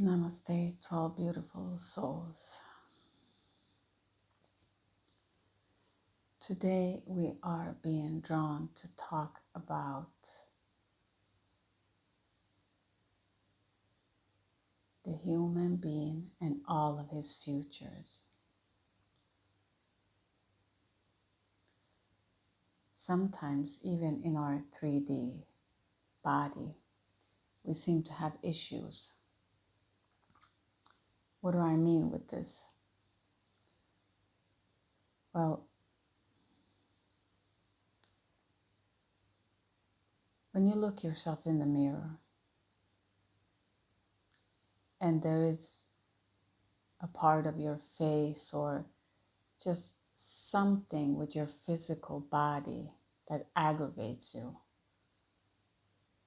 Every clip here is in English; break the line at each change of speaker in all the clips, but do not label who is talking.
Namaste to all beautiful souls. Today we are being drawn to talk about the human being and all of his futures. Sometimes even in our 3D body, we seem to have issues. What do I mean with this? Well, when you look yourself in the mirror and there is a part of your face or just something with your physical body that aggravates you.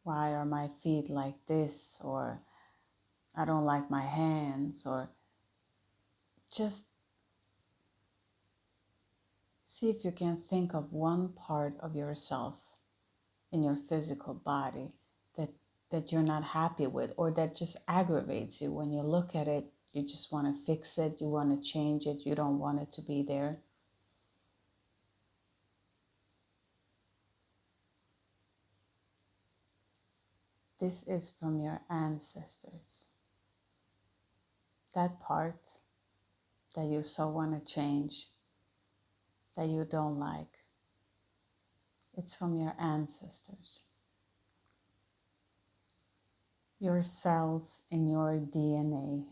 Why are my feet like this? Or I don't like my hands. Or just see if you can think of one part of yourself in your physical body that you're not happy with, or that just aggravates you. When you look at it, you just want to fix it, you want to change it, you don't want it to be there. This is from your ancestors. That part that you so want to change, that you don't like, it's from your ancestors. Your cells in your DNA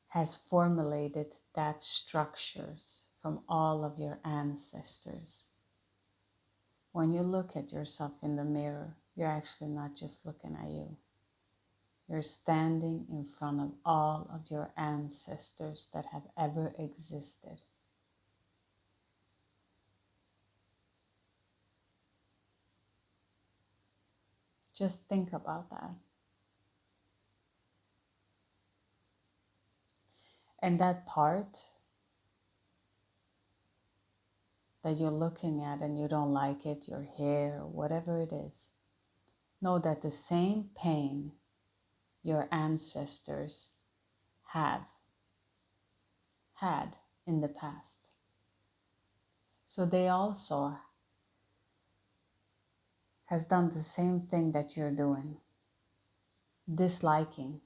has formulated that structures from all of your ancestors. When you look at yourself in the mirror, you're actually not just looking at you. You're standing in front of all of your ancestors that have ever existed. Just think about that. And that part that you're looking at and you don't like it, your hair, or whatever it is, know that the same pain your ancestors have had in the past. So they also has done the same thing that you're doing, disliking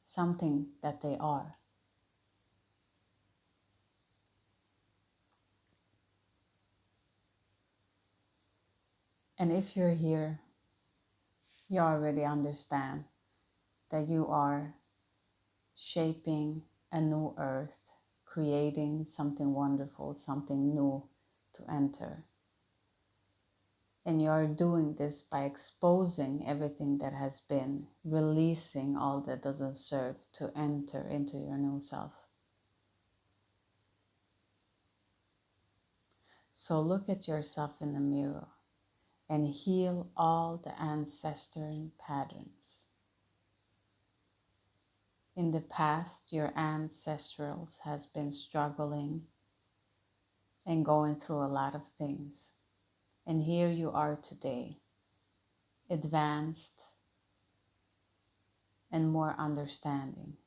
something that they are. And if you're here, you already understand that you are shaping a new earth, creating something wonderful, something new to enter. And you're doing this by exposing everything that has been, releasing all that doesn't serve to enter into your new self. So look at yourself in the mirror and heal all the ancestral patterns. In the past, your ancestrals has been struggling and going through a lot of things. And here you are today, advanced and more understanding.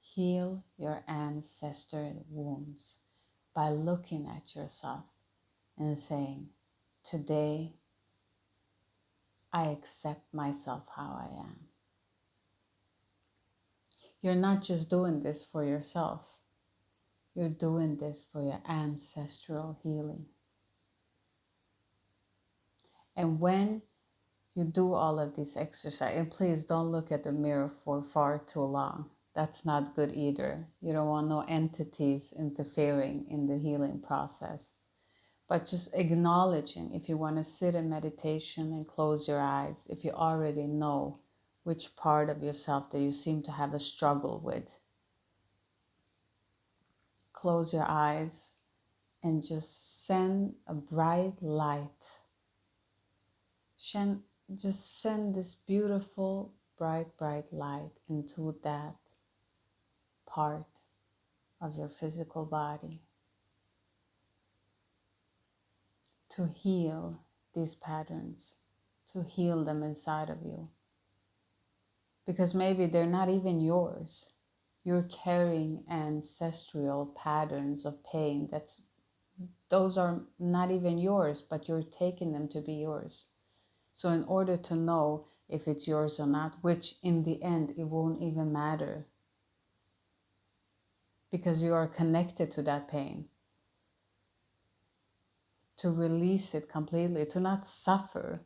Heal your ancestral wounds by looking at yourself and saying, today I accept myself how I am. You're not just doing this for yourself. You're doing this for your ancestral healing. And when you do all of these exercises, and please don't look at the mirror for far too long. That's not good either. You don't want no entities interfering in the healing process. But just acknowledging, if you want to sit in meditation and close your eyes, if you already know which part of yourself that you seem to have a struggle with, close your eyes and just send a bright light. Just send this beautiful, bright light into that part of your physical body to heal these patterns, to heal them inside of you. Because maybe they're not even yours. You're carrying ancestral patterns of pain those are not even yours, but you're taking them to be yours. So in order to know if it's yours or not, which in the end it won't even matter, because you are connected to that pain, to release it completely, to not suffer.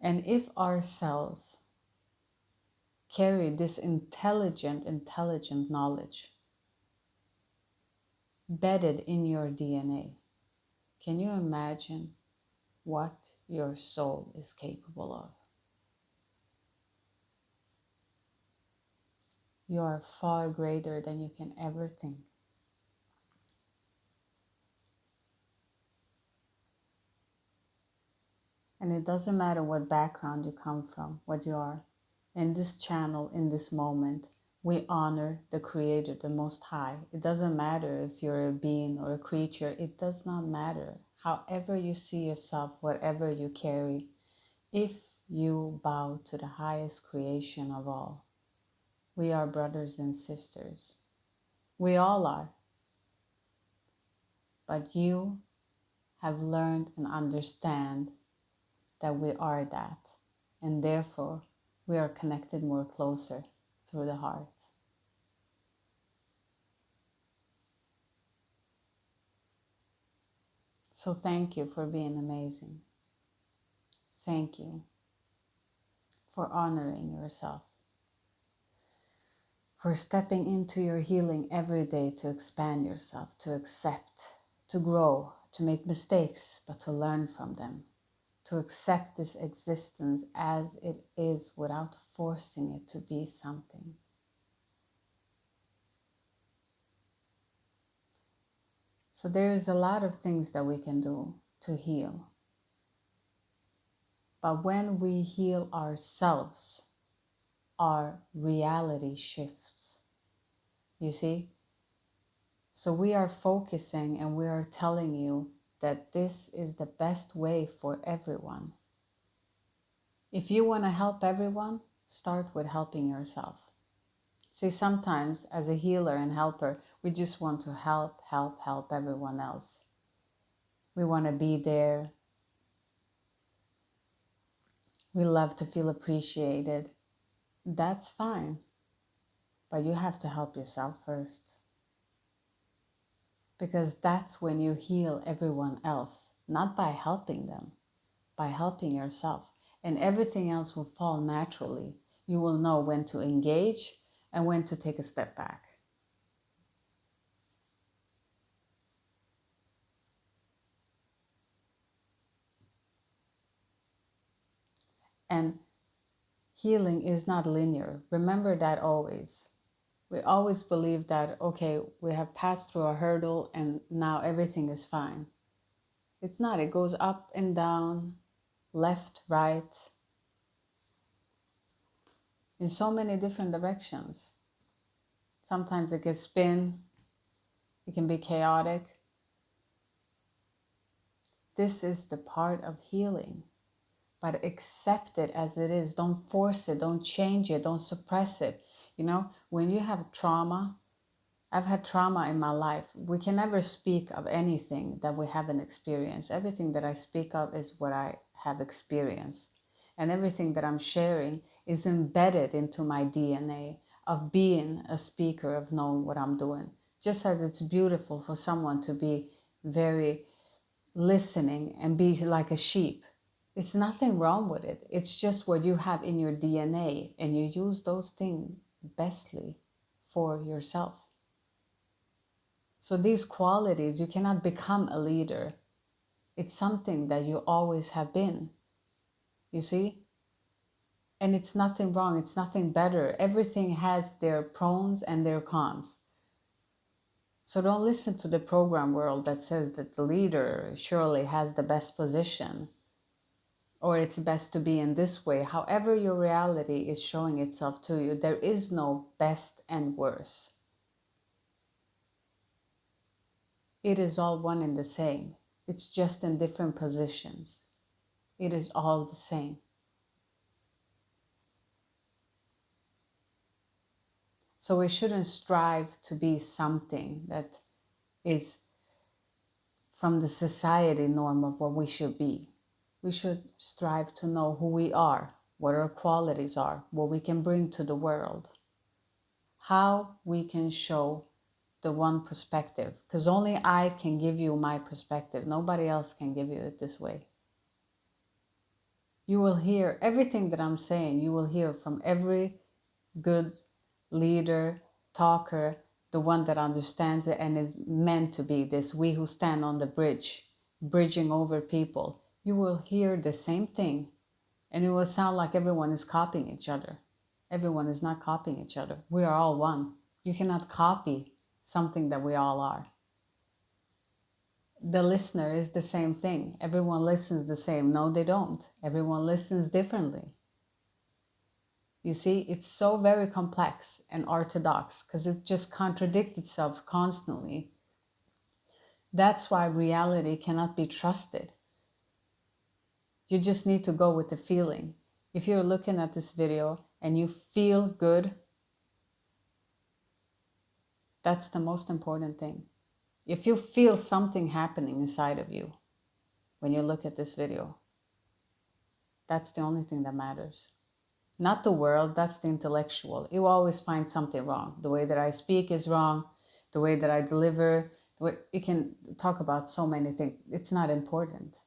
And if our cells carry this intelligent knowledge bedded in your DNA, can you imagine what your soul is capable of? You are far greater than you can ever think. And it doesn't matter what background you come from, what you are. In this channel, in this moment, we honor the Creator, the Most High. It doesn't matter if you're a being or a creature. It does not matter. However you see yourself, whatever you carry, if you bow to the highest creation of all, we are brothers and sisters. We all are. But you have learned and understand that we are that. And therefore, we are connected more closer through the heart. So thank you for being amazing. Thank you for honoring yourself, for stepping into your healing every day to expand yourself, to accept, to grow, to make mistakes, but to learn from them, to accept this existence as it is without forcing it to be something. So there is a lot of things that we can do to heal. But when we heal ourselves, our reality shifts. You see? So we are focusing and we are telling you that this is the best way for everyone. If you want to help everyone, start with helping yourself. See, sometimes as a healer and helper, we just want to help everyone else. We want to be there. We love to feel appreciated. That's fine. But you have to help yourself first. Because that's when you heal everyone else, not by helping them, by helping yourself. And everything else will fall naturally. You will know when to engage and when to take a step back. And healing is not linear. Remember that always. We always believe that, okay, we have passed through a hurdle and now everything is fine. It's not. It goes up and down, left, right, in so many different directions. Sometimes it can spin. It can be chaotic. This is the part of healing. But accept it as it is. Don't force it. Don't change it. Don't suppress it. You know, when you have trauma, I've had trauma in my life. We can never speak of anything that we haven't experienced. Everything that I speak of is what I have experienced. And everything that I'm sharing is embedded into my DNA of being a speaker, of knowing what I'm doing. Just as it's beautiful for someone to be very listening and be like a sheep. It's nothing wrong with it. It's just what you have in your DNA, and you use those things bestly for yourself. So these qualities, you cannot become a leader. It's something that you always have been. You see? And it's nothing wrong. It's nothing better. Everything has their pros and their cons. So don't listen to the program world that says that the leader surely has the best position, or it's best to be in this way. However your reality is showing itself to you, there is no best and worse. It is all one and the same. It's just in different positions. It is all the same. So we shouldn't strive to be something that is from the society norm of what we should be. We should strive to know who we are, what our qualities are, what we can bring to the world, how we can show the one perspective, because only I can give you my perspective. Nobody else can give you it this way. You will hear everything that I'm saying, you will hear from every good leader, talker, the one that understands it and is meant to be this, we who stand on the bridge, bridging over people. You will hear the same thing, and it will sound like everyone is copying each other. Everyone is not copying each other. We are all one. You cannot copy something that we all are. The listener is the same thing. Everyone listens the same. No, they don't. Everyone listens differently. You see, it's so very complex and orthodox because it just contradicts itself constantly. That's why reality cannot be trusted. You just need to go with the feeling. If you're looking at this video and you feel good, that's the most important thing. If you feel something happening inside of you when you look at this video, that's the only thing that matters. Not the world, that's the intellectual. You always find something wrong. The way that I speak is wrong. The way that I deliver, it can talk about so many things. It's not important.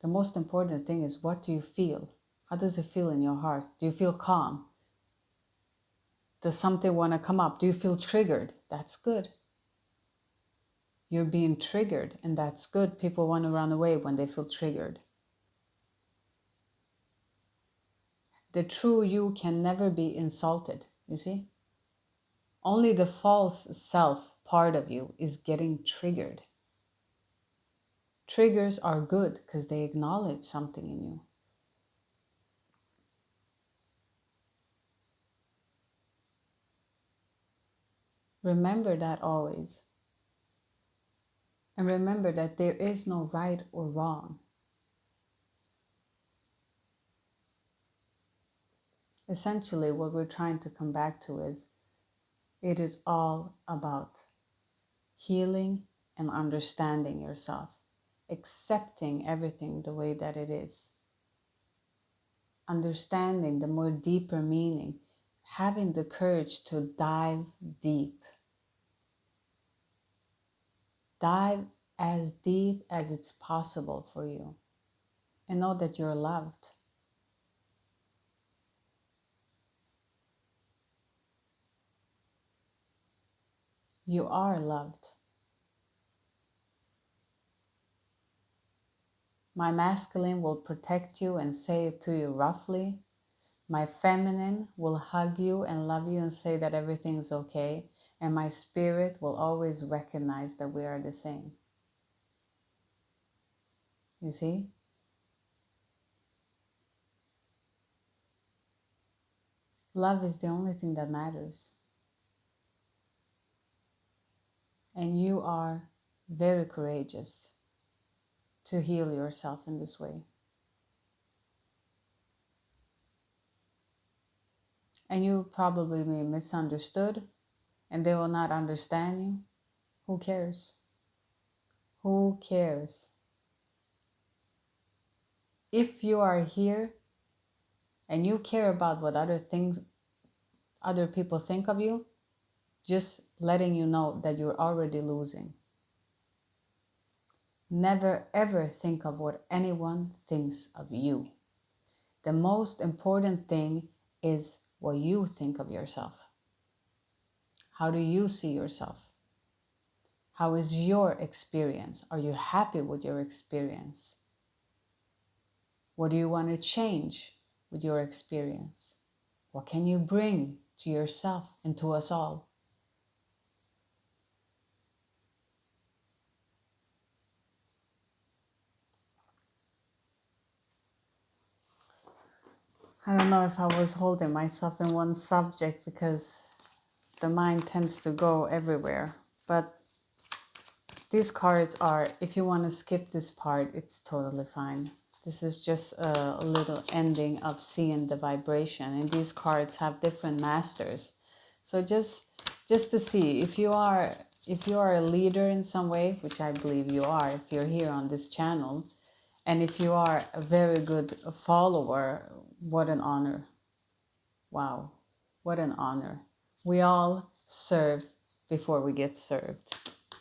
The most important thing is, what do you feel? How does it feel in your heart? Do you feel calm? Does something want to come up? Do you feel triggered? That's good. You're being triggered, and that's good. People want to run away when they feel triggered. The true you can never be insulted, you see? Only the false self part of you is getting triggered. Triggers are good because they acknowledge something in you. Remember that always. And remember that there is no right or wrong. Essentially, what we're trying to come back to is, it is all about healing and understanding yourself, accepting everything the way that it is, understanding the more deeper meaning, having the courage to dive deep. Dive as deep as it's possible for you, and know that you're loved. You are loved. My masculine will protect you and say it to you roughly. My feminine will hug you and love you and say that everything's okay. And my spirit will always recognize that we are the same. You see? Love is the only thing that matters. And you are very courageous to heal yourself in this way. And you probably be misunderstood, and they will not understand you. Who cares? Who cares? If you are here and you care about what other people think of you, just letting you know that you're already losing. Never ever think of what anyone thinks of you. The most important thing is what you think of yourself. How do you see yourself? How is your experience? Are you happy with your experience? What do you want to change with your experience? What can you bring to yourself and to us all? I don't know if I was holding myself in one subject because the mind tends to go everywhere. But These cards are, if you want to skip this part, it's totally fine. This is just a little ending of seeing the vibration. And these cards have different masters. So just to see if you are a leader in some way, which I believe you are if you're here on this channel, and if you are a very good follower, what an honor. Wow, what an honor. We all serve before we get served.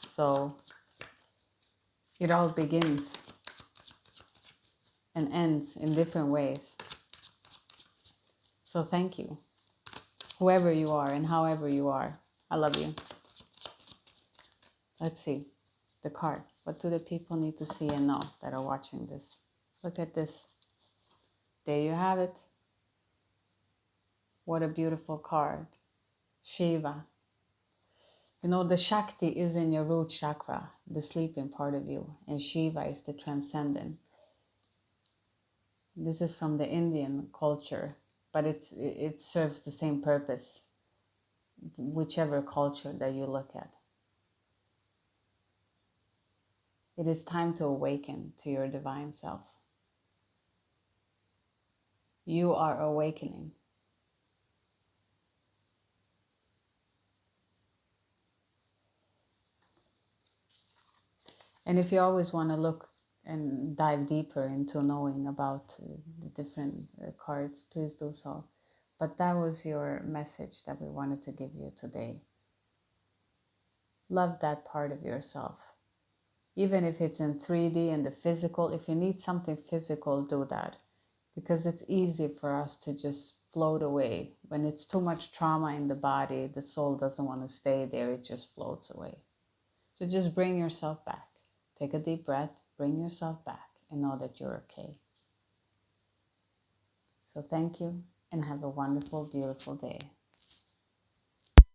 So it all begins and ends in different ways. So thank you, whoever you are and however you are. I love you. Let's see the card. What do the people need to see and know that are watching this? Look at this. There you have it. What a beautiful card. Shiva. You know, the Shakti is in your root chakra, the sleeping part of you, and Shiva is the transcendent. This is from the Indian culture, but it serves the same purpose, whichever culture that you look at. It is time to awaken to your divine self. You are awakening. And if you always want to look and dive deeper into knowing about the different cards, please do so. But that was your message that we wanted to give you today. Love that part of yourself. Even if it's in 3D and the physical, if you need something physical, do that. Because it's easy for us to just float away. When it's too much trauma in the body, the soul doesn't want to stay there, it just floats away. So just bring yourself back. Take a deep breath, bring yourself back, and know that you're okay. So thank you, and have a wonderful, beautiful day.